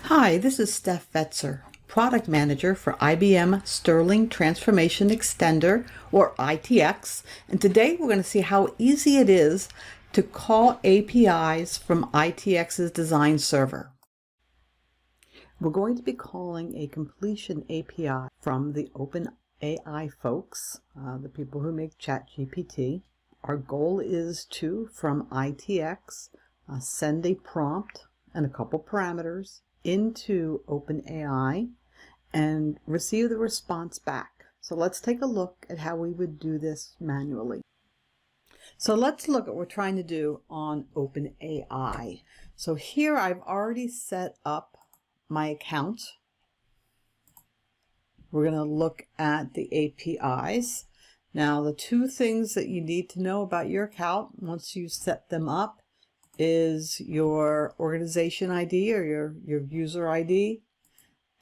Hi, this is Steph Fetzer, Product Manager for IBM Sterling Transformation Extender, or ITX, and today we're going to see how easy it is to call APIs from ITX's design server. We're going to be calling a completion API from the OpenAI folks, the people who make ChatGPT. Our goal is to, from ITX, send a prompt and a couple parameters into OpenAI and receive the response back. So let's take a look at how we would do this manually. So let's look at what we're trying to do on OpenAI. So here I've already set up my account. We're going to look at the APIs. Now, the two things that you need to know about your account once you set them up is your organization ID or your user ID,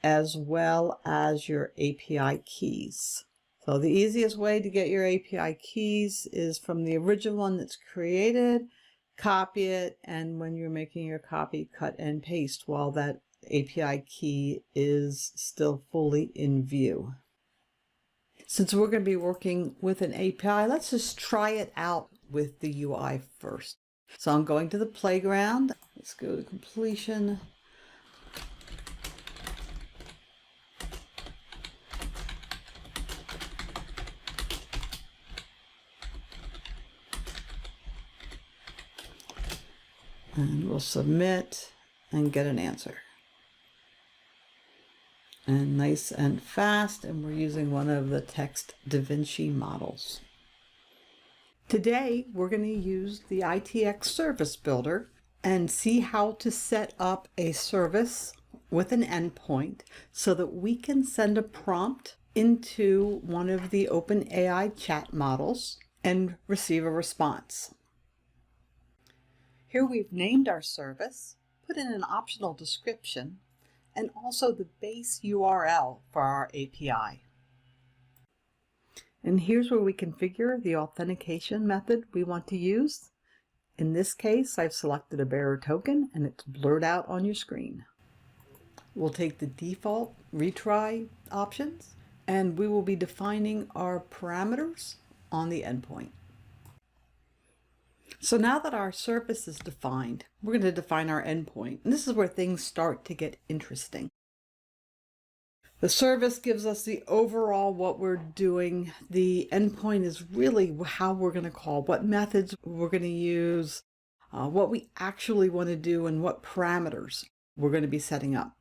as well as your API keys. So the easiest way to get your API keys is from the original one that's created, copy it, and when you're making your copy, cut and paste while that API key is still fully in view. Since we're going to be working with an API, let's just try it out with the UI first. So I'm going to the playground. Let's go to completion. And we'll submit and get an answer. And nice and fast, and we're using one of the text DaVinci models. Today, we're going to use the ITX Service Builder and see how to set up a service with an endpoint so that we can send a prompt into one of the OpenAI chat models and receive a response. Here we've named our service, put in an optional description, and also the base URL for our API. And here's where we configure the authentication method we want to use. In this case, I've selected a bearer token and it's blurred out on your screen. We'll take the default retry options and we will be defining our parameters on the endpoint. So now that our service is defined, we're going to define our endpoint. And this is where things start to get interesting. The service gives us the overall what we're doing. The endpoint is really how we're going to call, what methods we're going to use, what we actually want to do, and what parameters we're going to be setting up.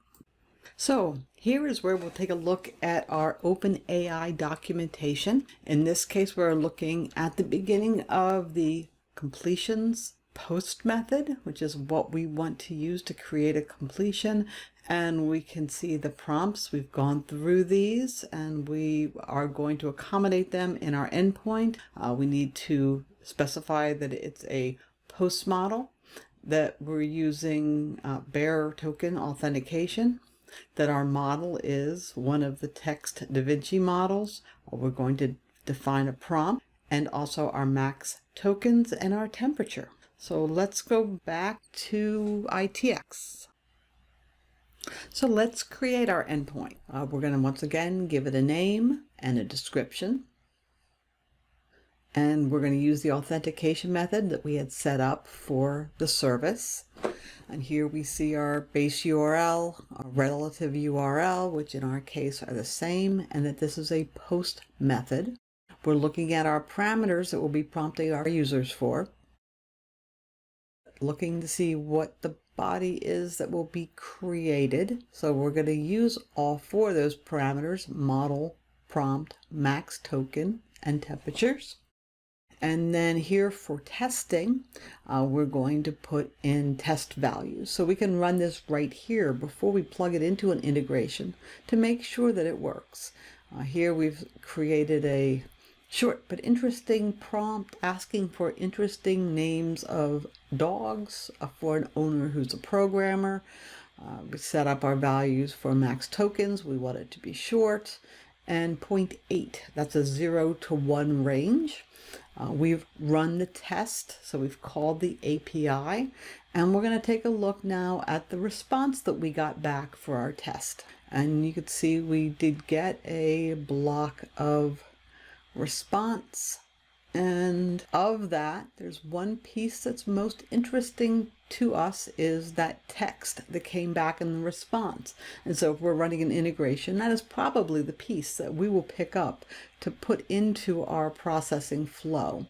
So here is where we'll take a look at our OpenAI documentation. In this case, we're looking at the beginning of the completions post method, which is what we want to use to create a completion. And we can see the prompts. We've gone through these and we are going to accommodate them in our endpoint. We need to specify that it's a post model, that we're using bearer token authentication, that our model is one of the text DaVinci models. We're going to define a prompt and also our max tokens and our temperature. So let's go back to ITX. So let's create our endpoint. We're going to once again give it a name and a description. And we're going to use the authentication method that we had set up for the service. And here we see our base URL, our relative URL, which in our case are the same, and that this is a post method. We're looking at our parameters that we'll be prompting our users for. Looking to see what the body is that will be created. So we're going to use all four of those parameters: model, prompt, max token, and temperatures. And then here for testing, we're going to put in test values. So we can run this right here before we plug it into an integration to make sure that it works. Here we've created a short but interesting prompt asking for interesting names of dogs for an owner who's a programmer. We set up our values for max tokens. We want it to be short. and 0.8. That's a 0 to 1 range. We've run the test, so we've called the API, and we're going to take a look now at the response that we got back for our test. And you can see we did get a block of response, and of that, there's one piece that's most interesting to us is that text that came back in the response. And so if we're running an integration, that is probably the piece that we will pick up to put into our processing flow.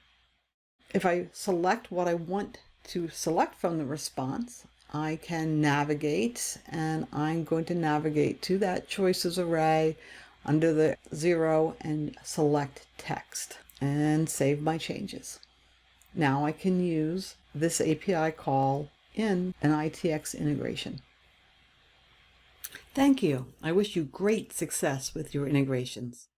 If I select what I want to select from the response, I can navigate, and I'm going to navigate to that choices array under the 0 and select text and save my changes. Now I can use this API call in an ITX integration. Thank you. I wish you great success with your integrations.